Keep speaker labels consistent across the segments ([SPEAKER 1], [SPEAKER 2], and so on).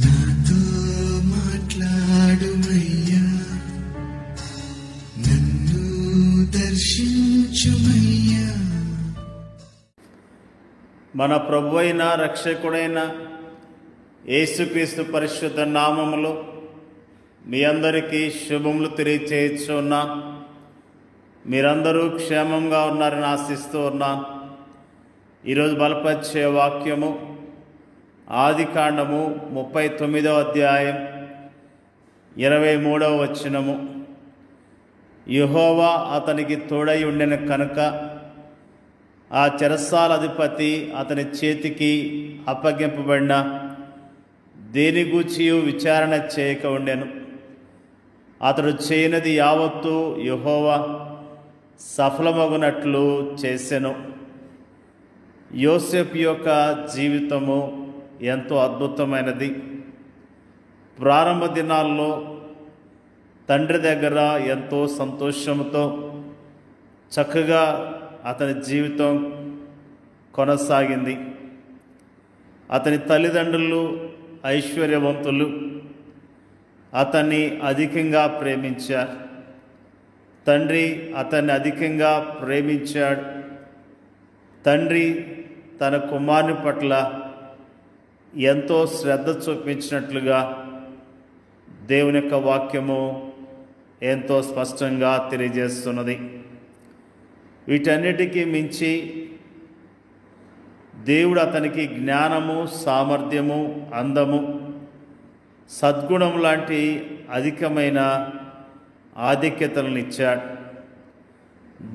[SPEAKER 1] నాతో మాట్లాడుమయ్యా, నన్ను దర్శించుమయ్యా.
[SPEAKER 2] మన ప్రభువైన రక్షకుడైన యేసుక్రీస్తు పరిశుద్ధ నామములో మీ అందరికీ శుభములు తెలియచేయుచున్నా. మీరందరూ క్షేమంగా ఉన్నారని ఆశిస్తూ ఉన్నాను. ఈరోజు బలపరిచే వాక్యము ఆదికాండము 39వ అధ్యాయం 23వ వచనము. యెహోవా అతనికి తోడై ఉండెను కనుక ఆ చెరసాల అధిపతి అతని చేతికి అప్పగింపబడిన దేని గూర్చియు విచారణ చేయక ఉండెను. అతడు చేయనిది యావత్తు యెహోవా సఫలమగునట్లు చేసెను. యోసేపు యొక్క జీవితము ఎంతో అద్భుతమైనది. ప్రారంభ దినాల్లో తండ్రి దగ్గర ఎంతో సంతోషంతో చక్కగా అతని జీవితం కొనసాగింది. అతని తల్లిదండ్రులు ఐశ్వర్యవంతులు, అతన్ని అధికంగా ప్రేమించారు. తండ్రి అతన్ని అధికంగా ప్రేమించాడు. తండ్రి తన కుమారుని పట్ల ఎంతో శ్రద్ధ చూపించినట్లుగా దేవుని యొక్క వాక్యము ఎంతో స్పష్టంగా తెలియజేస్తున్నది. వీటన్నిటికీ మించి దేవుడు అతనికి జ్ఞానము, సామర్థ్యము, అందము, సద్గుణం లాంటి అధికమైన ఆధిక్యతలను ఇచ్చాడు.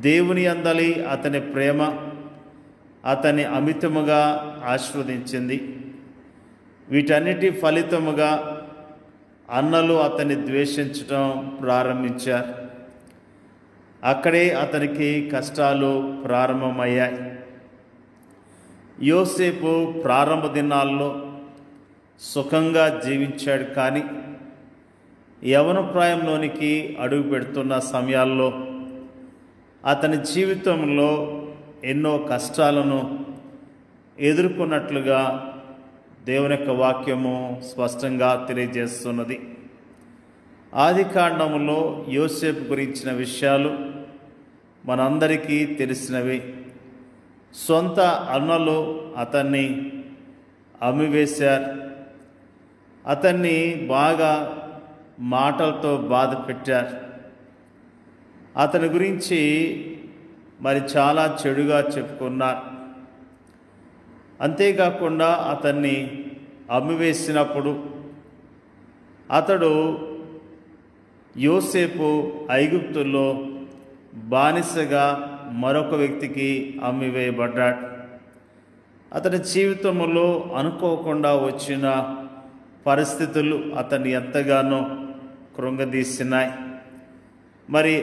[SPEAKER 2] దేవుని అందలి అతని ప్రేమ అతన్ని అమితముగా ఆశీర్వదించింది. వీటన్నిటి ఫలితముగా అన్నలు అతన్ని ద్వేషించడం ప్రారంభించారు. అక్కడే అతనికి కష్టాలు ప్రారంభమయ్యాయి. యోసేపు ప్రారంభ దినాల్లో సుఖంగా జీవించాడు. కానీ యవ్వన ప్రాయంలోనికి అడుగు పెడుతున్న సమయాల్లో అతని జీవితంలో ఎన్నో కష్టాలను ఎదుర్కొన్నట్లుగా దేవుని యొక్క వాక్యము స్పష్టంగా తెలియజేస్తున్నది. ఆదికాండములో యోసేపు గురించిన విషయాలు మనందరికీ తెలిసినవి. సొంత అన్నలు అతన్ని అమ్మివేశారు. అతన్ని బాగా మాటలతో బాధ పెట్టారు. అతని గురించి మరి చాలా చెడుగా చెప్పుకున్నారు. అంతేకాకుండా అతన్ని అమ్మివేసినప్పుడు అతడు యోసేపు ఐగుప్తులో బానిసగా మరొక వ్యక్తికి అమ్మివేయబడ్డాడు. అతని జీవితంలో అనుకోకుండా వచ్చిన పరిస్థితులు అతన్ని ఎంతగానో కృంగదీసినాయి. మరి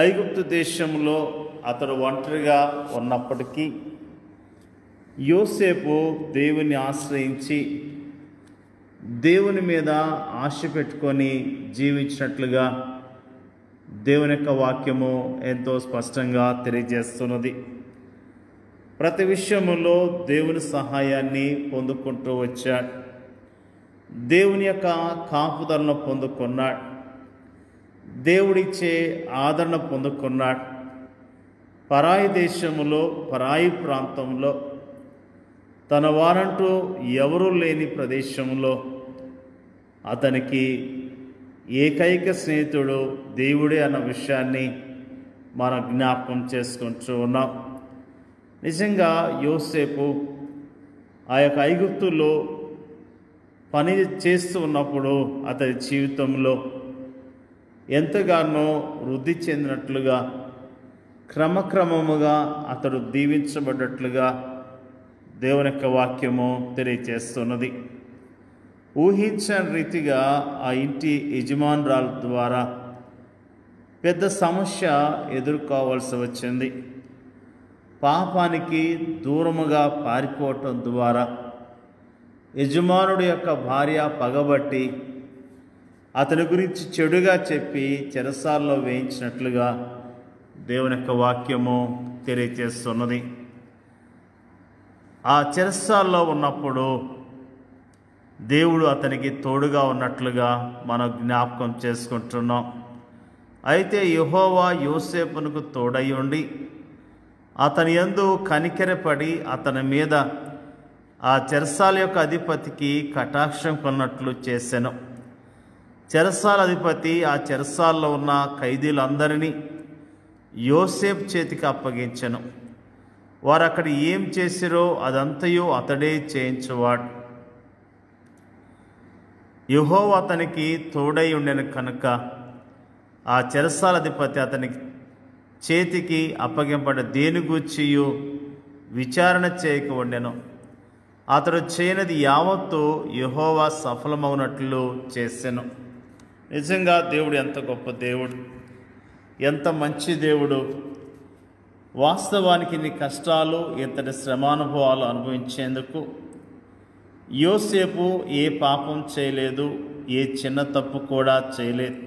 [SPEAKER 2] ఐగుప్తు దేశంలో అతడు ఒంటరిగా ఉన్నప్పటికీ యోసేపు దేవుని ఆశ్రయించి దేవుని మీద ఆశ పెట్టుకొని జీవించినట్లుగా దేవుని యొక్క వాక్యము ఎంతో స్పష్టంగా తెలియజేస్తున్నది. ప్రతి విషయములో దేవుని సహాయాన్ని పొందుకుంటూ వచ్చాడు. దేవుని యొక్క కాపుదలను పొందుకున్నాడు. దేవుడిచ్చే ఆదరణ పొందుకున్నాడు. పరాయి దేశములో, పరాయి ప్రాంతంలో, తన వారంటూ ఎవరూ లేని ప్రదేశంలో అతనికి ఏకైక స్నేహితుడు దేవుడే అన్న విషయాన్ని మనం జ్ఞాపకం చేసుకుంటూ ఉన్నాం. నిజంగా యోసేపు ఆ యొక్క ఐగుప్తులో పని చేస్తూ ఉన్నప్పుడు అతని జీవితంలో ఎంతగానో వృద్ధి చెందినట్లుగా, క్రమక్రమముగా అతడు దీవించబడ్డట్లుగా దేవుని యొక్క వాక్యము తెలియజేస్తున్నది. ఊహించని రీతిగా ఆ ఇంటి యజమానురాల ద్వారా పెద్ద సమస్య ఎదుర్కోవాల్సి వచ్చింది. పాపానికి దూరముగా పారిపోవటం ద్వారా యజమానుడి యొక్క భార్య పగబట్టి అతని గురించి చెడుగా చెప్పి చెరసాల్లో వేయించినట్లుగా దేవుని యొక్క వాక్యము తెలియజేస్తున్నది. ఆ చెరసాల్లో ఉన్నప్పుడు దేవుడు అతనికి తోడుగా ఉన్నట్లుగా మనం జ్ఞాపకం చేసుకుంటున్నాం. అయితే యెహోవా యోసేపునకు తోడై ఉండి అతని యందు కనికెరపడి అతని మీద ఆ చెరసాల యొక్క అధిపతికి కటాక్షం కొన్నట్లు చేసెను. చెరసాల అధిపతి ఆ చెరసాల్లో ఉన్న ఖైదీలందరినీ యోసేపు చేతికి అప్పగించెను. వారు అక్కడ ఏం చేసిరో అదంతయు అతడే చేయించువాడు. యెహోవా అతనికి తోడై ఉండెను కనుక ఆ చెరసాల అధిపతి అతనికి చేతికి అప్పగింపబడిన దేని గూర్చియు విచారణ చేయక ఉండెను. అతడు చేయనది యావత్తు యెహోవా సఫలమవునట్లు చేసెను. నిజంగా దేవుడు ఎంత గొప్ప దేవుడు, ఎంత మంచి దేవుడు. వాస్తవానికి నీ కష్టాలు, ఇంతటి శ్రమానుభవాలు అనుభవించేందుకు యోసేపు ఏ పాపం చేయలేదు, ఏ చిన్న తప్పు కూడా చేయలేదు.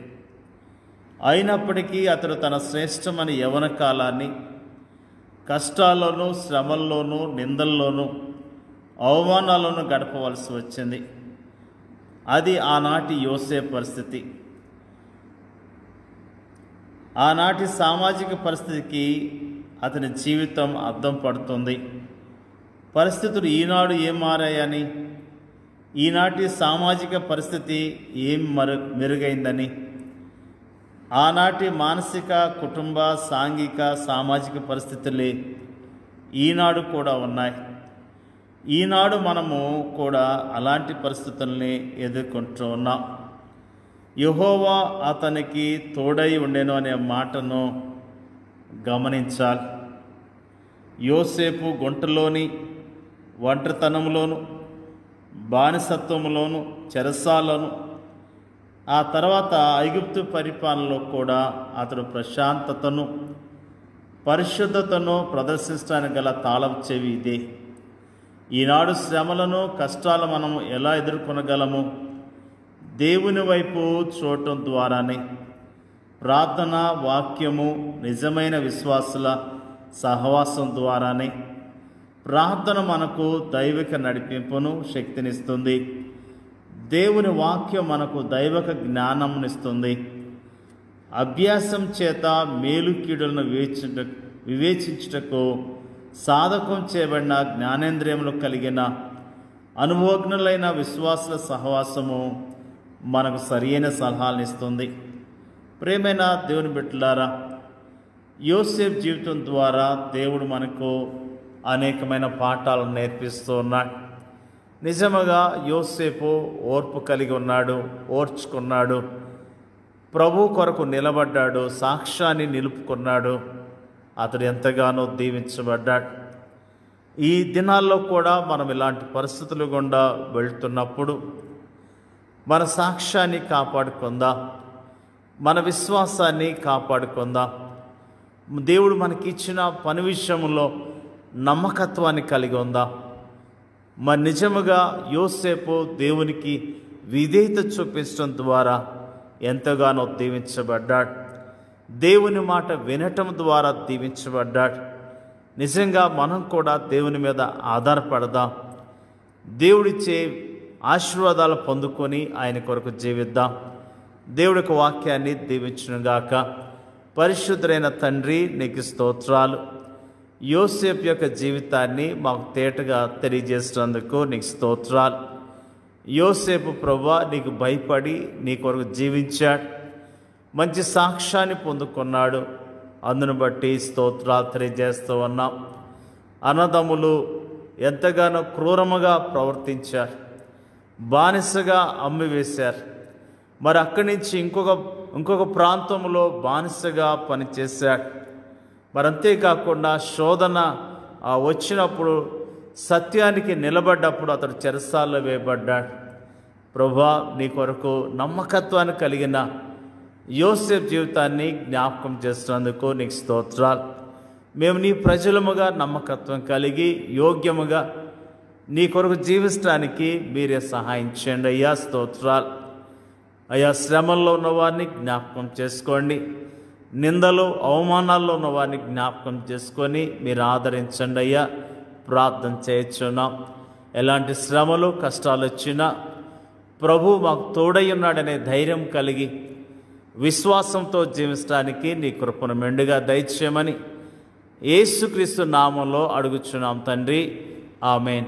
[SPEAKER 2] అయినప్పటికీ అతడు తన శ్రేష్టమైన యవ్వన కాలాన్ని కష్టాల్లోనూ, శ్రమల్లోనూ, నిందల్లోనూ, అవమానాలను గడపవలసి వచ్చింది. అది ఆనాటి యోసేపు పరిస్థితి. ఆనాటి సామాజిక పరిస్థితికి అతని జీవితం అద్దం పడుతుంది. పరిస్థితులు ఈనాడు ఏం మారాయని, ఈనాటి సామాజిక పరిస్థితి ఏం మెరుగైందని, ఆనాటి మానసిక, కుటుంబ, సాంఘిక, సామాజిక పరిస్థితులే ఈనాడు కూడా ఉన్నాయి. ఈనాడు మనము కూడా అలాంటి పరిస్థితుల్ని ఎదుర్కొంటూ ఉన్నాం. యెహోవా అతనికి తోడై ఉండెను అనే మాటను గమనించాలి. యోసేపు గుంటలోని ఒంటరితనంలోను, బానిసత్వంలోను, చెరసాలను, ఆ తర్వాత ఐగుప్తు పరిపాలనలో కూడా అతడు ప్రశాంతతను, పరిశుద్ధతను ప్రదర్శించడానికి గల తాళం చెవి ఇదే. ఈనాడు శ్రమలను, కష్టాలు మనము ఎలా ఎదుర్కొనగలము? దేవుని వైపు చూడటం ద్వారానే. ప్రార్థన, వాక్యము, నిజమైన విశ్వాసుల సహవాసం ద్వారానే. ప్రార్థన మనకు దైవిక నడిపింపును, శక్తినిస్తుంది. దేవుని వాక్యం మనకు దైవిక జ్ఞానంనిస్తుంది. అభ్యాసం చేత మేలు కీడులను వివేచించుటకు సాధకం చేయబడిన జ్ఞానేంద్రియములు కలిగిన అనుభవజ్ఞులైన విశ్వాసుల సహవాసము మనకు సరియైన సలహాలను ఇస్తుంది. ప్రేమైన దేవుని బిడ్డలారా, యోసేపు జీవితం ద్వారా దేవుడు మనకు అనేకమైన పాఠాలను నేర్పిస్తూ ఉన్నాడు. నిజముగా యోసేపు ఓర్పు కలిగి ఉన్నాడు, ఓర్చుకున్నాడు, ప్రభు కొరకు నిలబడ్డాడు, సాక్ష్యాన్ని నిలుపుకున్నాడు. అతడు ఎంతగానో దీవించబడ్డాడు. ఈ దినాల్లో కూడా మనం ఇలాంటి పరిస్థితులు గుండా వెళ్తున్నప్పుడు మన సాక్ష్యాన్ని కాపాడుకుందాం, మన విశ్వాసాన్ని కాపాడుకుందాం. దేవుడు మనకిచ్చిన పని విషయంలో నమ్మకత్వాన్ని కలిగి ఉందాం. మరి నిజముగా యోసేపు దేవునికి విధేయత చూపించడం ద్వారా ఎంతగానో దీవించబడ్డాడు. దేవుని మాట వినటం ద్వారా దీవించబడ్డాడు. నిజంగా మనం కూడా దేవుని మీద ఆధారపడదాం. దేవుడిచ్చే ఆశీర్వాదాలు పొందుకొని ఆయన కొరకు జీవిద్దాం. దేవుడికి వాక్యాన్ని దీవించునుగాక. పరిశుద్ధుడైన తండ్రి, నీకు స్తోత్రాలు. యోసేపు యొక్క జీవితాన్ని మాకు తేటగా తెలియజేసినందుకు నీకు స్తోత్రాలు. యోసేపు ప్రభువా నీకు భయపడి నీ కొరకు జీవించాడు, మంచి సాక్ష్యాన్ని పొందుకున్నాడు. అందును బట్టి స్తోత్రాలు తెలియజేస్తూ ఉన్నాం. అన్నదమ్ములు ఎంతగానో క్రూరముగా ప్రవర్తించారు, బానిసగా అమ్మివేశారు. మరి అక్కడి నుంచి ఇంకొక ప్రాంతంలో బానిసగా పనిచేశాడు. మరి అంతేకాకుండా శోధన వచ్చినప్పుడు, సత్యానికి నిలబడ్డప్పుడు అతడు చెరసాల్లో వేయబడ్డాడు. ప్రభువా నీ కొరకు నమ్మకత్వాన్ని కలిగిన యోసేపు జీవితాన్ని జ్ఞాపకం చేస్తున్నందుకు నీకు స్తోత్రాలు. మేము నీ ప్రజలముగా నమ్మకత్వం కలిగి యోగ్యముగా నీ కొరకు జీవించడానికి మీరే సహాయం చేయండి అయ్యా. స్తోత్రాలు అయ్యా. శ్రమల్లో ఉన్నవారిని జ్ఞాపకం చేసుకోండి, నిందలు అవమానాల్లో ఉన్నవారిని జ్ఞాపకం చేసుకొని మీరు ఆదరించండి అయ్యా. ప్రార్థన చేయించున్నాం. ఎలాంటి శ్రమలు కష్టాలు వచ్చినా ప్రభు మాకు తోడై ఉన్నాడనే ధైర్యం కలిగి విశ్వాసంతో జీవించడానికి నీ కృపను మెండుగా దయచేయమని యేసుక్రీస్తు నామంలో అడుగుచున్నాం తండ్రి. ఆమేన్.